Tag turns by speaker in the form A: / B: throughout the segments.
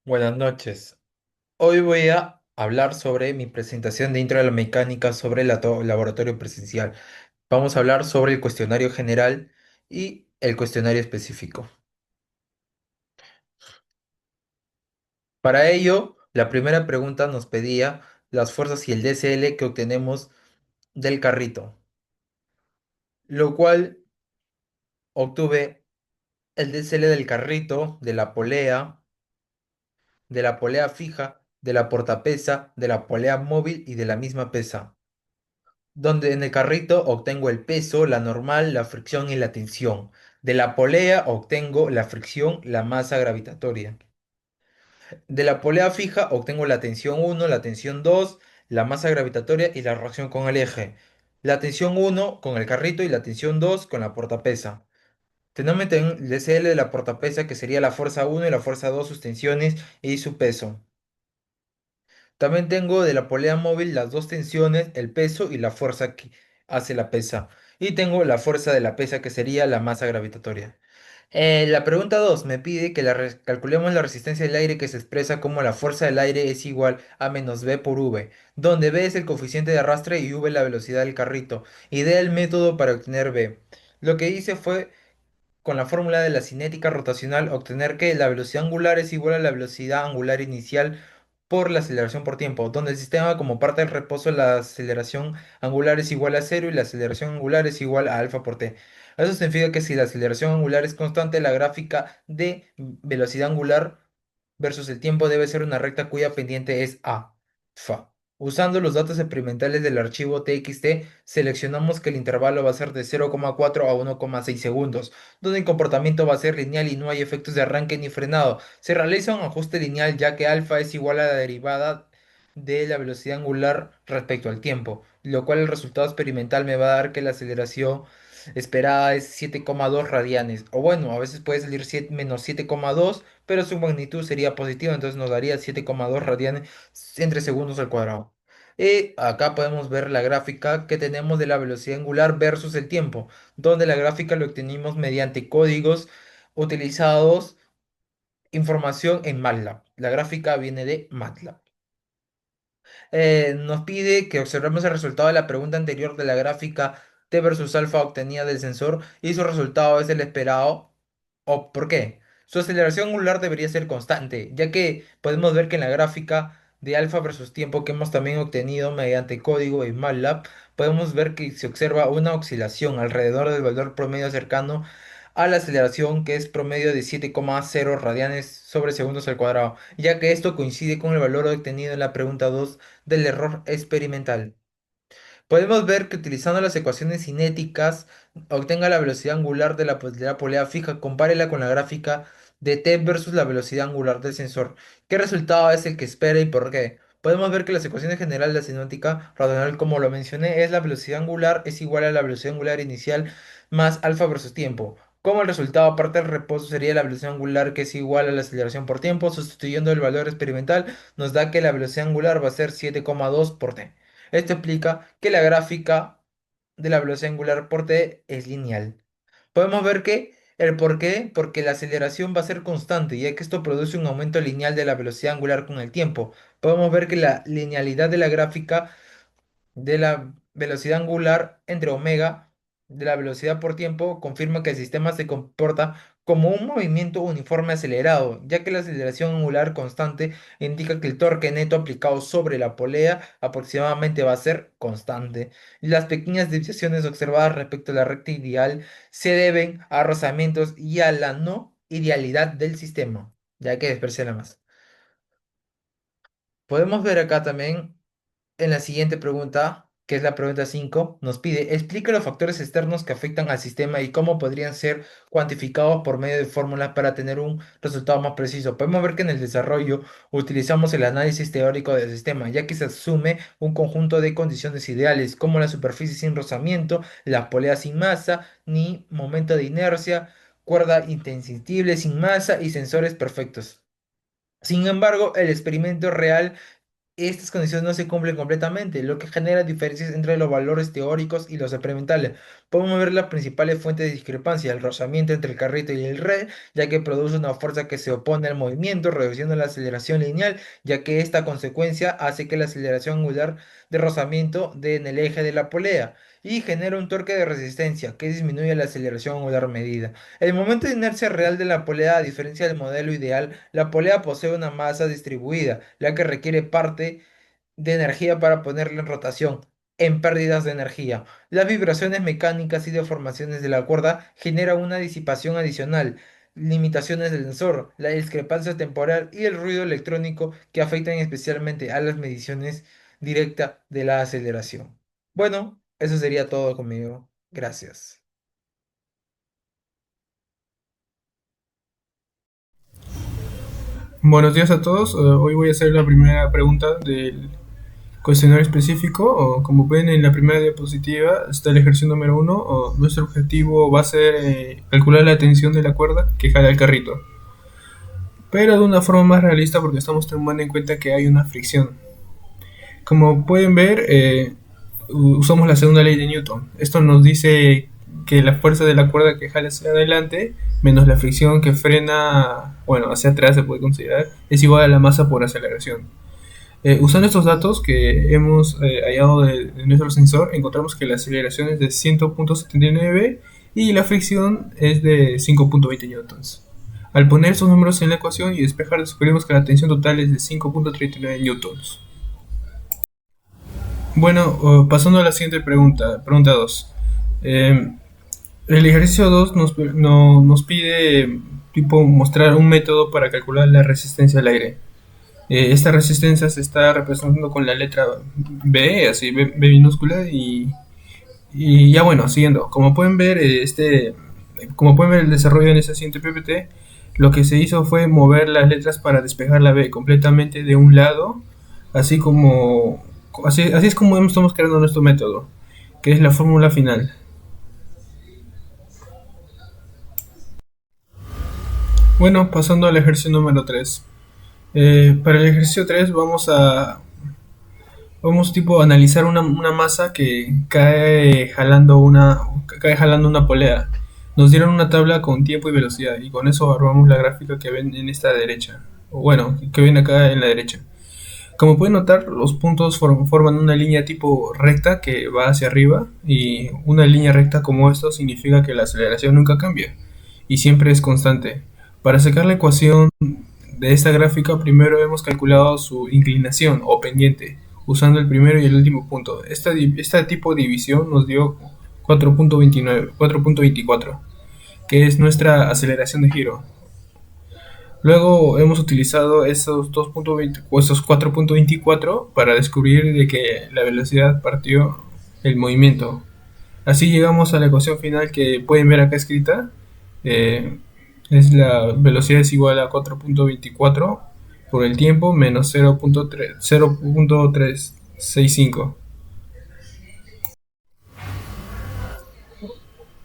A: Buenas noches. Hoy voy a hablar sobre mi presentación de intro a la mecánica sobre el laboratorio presencial. Vamos a hablar sobre el cuestionario general y el cuestionario específico. Para ello, la primera pregunta nos pedía las fuerzas y el DCL que obtenemos del carrito, lo cual obtuve el DCL del carrito, de la polea fija, de la portapesa, de la polea móvil y de la misma pesa, donde en el carrito obtengo el peso, la normal, la fricción y la tensión. De la polea obtengo la fricción, la masa gravitatoria. De la polea fija obtengo la tensión uno, la tensión 2, la masa gravitatoria y la reacción con el eje. La tensión uno con el carrito y la tensión 2 con la portapesa. Tenemos el DCL de la portapesa que sería la fuerza uno y la fuerza 2 sus tensiones y su peso. También tengo de la polea móvil las dos tensiones, el peso y la fuerza que hace la pesa. Y tengo la fuerza de la pesa que sería la masa gravitatoria. La pregunta 2 me pide que calculemos la resistencia del aire que se expresa como la fuerza del aire es igual a menos V por V, donde V es el coeficiente de arrastre y V la velocidad del carrito. Y dé el método para obtener V. Lo que hice fue con la fórmula de la cinética rotacional obtener que la velocidad angular es igual a la velocidad angular inicial por la aceleración por tiempo, donde el sistema como parte del reposo la aceleración angular es igual a cero y la aceleración angular es igual a alfa por t. Eso significa que si la aceleración angular es constante, la gráfica de velocidad angular versus el tiempo debe ser una recta cuya pendiente es a, fa. Usando los datos experimentales del archivo TXT, seleccionamos que el intervalo va a ser de 0,4 a 1,6 segundos, donde el comportamiento va a ser lineal y no hay efectos de arranque ni frenado. Se realiza un ajuste lineal ya que alfa es igual a la derivada de la velocidad angular respecto al tiempo, lo cual el resultado experimental me va a dar que la aceleración esperada es 7,2 radianes, o bueno, a veces puede salir menos 7,2, pero su magnitud sería positiva, entonces nos daría 7,2 radianes entre segundos al cuadrado. Y acá podemos ver la gráfica que tenemos de la velocidad angular versus el tiempo, donde la gráfica lo obtenimos mediante códigos utilizados, información en MATLAB. La gráfica viene de MATLAB. Nos pide que observemos el resultado de la pregunta anterior de la gráfica T versus alfa obtenida del sensor y su resultado es el esperado. ¿O por qué? Su aceleración angular debería ser constante, ya que podemos ver que en la gráfica de alfa versus tiempo que hemos también obtenido mediante código en MATLAB, podemos ver que se observa una oscilación alrededor del valor promedio cercano a la aceleración que es promedio de 7,0 radianes sobre segundos al cuadrado, ya que esto coincide con el valor obtenido en la pregunta 2 del error experimental. Podemos ver que utilizando las ecuaciones cinéticas obtenga la velocidad angular de la polea fija, compárela con la gráfica de t versus la velocidad angular del sensor. ¿Qué resultado es el que espera y por qué? Podemos ver que las ecuaciones generales de la cinética racional, como lo mencioné, es la velocidad angular es igual a la velocidad angular inicial más alfa versus tiempo. Como el resultado aparte del reposo sería la velocidad angular que es igual a la aceleración por tiempo, sustituyendo el valor experimental, nos da que la velocidad angular va a ser 7,2 por t. Esto explica que la gráfica de la velocidad angular por t es lineal. Podemos ver que el por qué, porque la aceleración va a ser constante, ya que esto produce un aumento lineal de la velocidad angular con el tiempo. Podemos ver que la linealidad de la gráfica de la velocidad angular entre omega de la velocidad por tiempo confirma que el sistema se comporta como un movimiento uniforme acelerado, ya que la aceleración angular constante indica que el torque neto aplicado sobre la polea aproximadamente va a ser constante. Las pequeñas desviaciones observadas respecto a la recta ideal se deben a rozamientos y a la no idealidad del sistema, ya que despreciarla más. Podemos ver acá también en la siguiente pregunta, que es la pregunta 5, nos pide, explica los factores externos que afectan al sistema y cómo podrían ser cuantificados por medio de fórmulas para tener un resultado más preciso. Podemos ver que en el desarrollo utilizamos el análisis teórico del sistema, ya que se asume un conjunto de condiciones ideales, como la superficie sin rozamiento, las poleas sin masa, ni momento de inercia, cuerda insensible sin masa y sensores perfectos. Sin embargo, el experimento real estas condiciones no se cumplen completamente, lo que genera diferencias entre los valores teóricos y los experimentales. Podemos ver las principales fuentes de discrepancia: el rozamiento entre el carrito y el rey, ya que produce una fuerza que se opone al movimiento, reduciendo la aceleración lineal, ya que esta consecuencia hace que la aceleración angular de rozamiento dé en el eje de la polea y genera un torque de resistencia que disminuye la aceleración angular medida. El momento de inercia real de la polea, a diferencia del modelo ideal, la polea posee una masa distribuida, la que requiere parte de energía para ponerla en rotación, en pérdidas de energía. Las vibraciones mecánicas y deformaciones de la cuerda generan una disipación adicional, limitaciones del sensor, la discrepancia temporal y el ruido electrónico que afectan especialmente a las mediciones directas de la aceleración. Bueno, eso sería todo conmigo. Gracias.
B: Buenos días a todos. Hoy voy a hacer la primera pregunta del cuestionario específico. Como ven en la primera diapositiva está el ejercicio número uno. Nuestro objetivo va a ser calcular la tensión de la cuerda que jala el carrito, pero de una forma más realista porque estamos tomando en cuenta que hay una fricción. Como pueden ver, usamos la segunda ley de Newton. Esto nos dice que la fuerza de la cuerda que jala hacia adelante menos la fricción que frena, bueno, hacia atrás se puede considerar, es igual a la masa por aceleración. Usando estos datos que hemos hallado de nuestro sensor, encontramos que la aceleración es de 100.79 y la fricción es de 5.20 newtons. Al poner estos números en la ecuación y despejar, descubrimos que la tensión total es de 5.39 newtons. Bueno, pasando a la siguiente pregunta, pregunta 2. El ejercicio 2 nos pide tipo mostrar un método para calcular la resistencia al aire. Esta resistencia se está representando con la letra B, así B minúscula y ya bueno, siguiendo. Como pueden ver el desarrollo en esta siguiente PPT, lo que se hizo fue mover las letras para despejar la B completamente de un lado, así es como estamos creando nuestro método, que es la fórmula final. Bueno, pasando al ejercicio número 3. Para el ejercicio 3 vamos tipo a analizar una masa que cae jalando una polea. Nos dieron una tabla con tiempo y velocidad y con eso armamos la gráfica que ven en esta derecha. O bueno, que ven acá en la derecha. Como pueden notar, los puntos forman una línea tipo recta que va hacia arriba y una línea recta como esto significa que la aceleración nunca cambia y siempre es constante. Para sacar la ecuación de esta gráfica, primero hemos calculado su inclinación o pendiente, usando el primero y el último punto. Este tipo de división nos dio 4.24, que es nuestra aceleración de giro. Luego hemos utilizado esos 2.20 o esos 4.24 para descubrir de que la velocidad partió el movimiento. Así llegamos a la ecuación final que pueden ver acá escrita. Eh, es la velocidad es igual a 4.24 por el tiempo menos 0.365.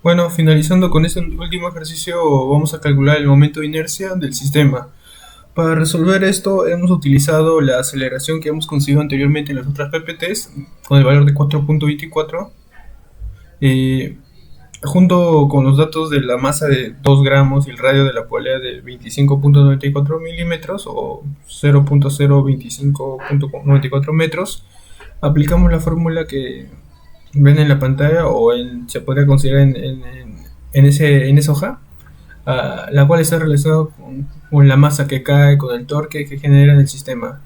B: Bueno, finalizando con este último ejercicio, vamos a calcular el momento de inercia del sistema. Para resolver esto hemos utilizado la aceleración que hemos conseguido anteriormente en las otras PPTs con el valor de 4.24 eh, junto con los datos de la masa de 2 gramos y el radio de la polea de 25.94 milímetros o 0.025.94 metros. Aplicamos la fórmula que ven en la pantalla se podría considerar en esa hoja, la cual está relacionada con la masa que cae, con el torque que genera en el sistema.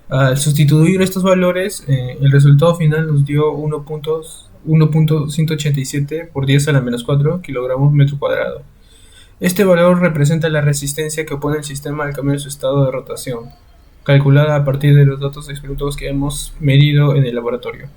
B: Al sustituir estos valores, el resultado final nos dio 1.187 por 10 a la menos 4 kilogramos metro cuadrado. Este valor representa la resistencia que opone el sistema al cambiar su estado de rotación, calculada a partir de los datos experimentales que hemos medido en el laboratorio.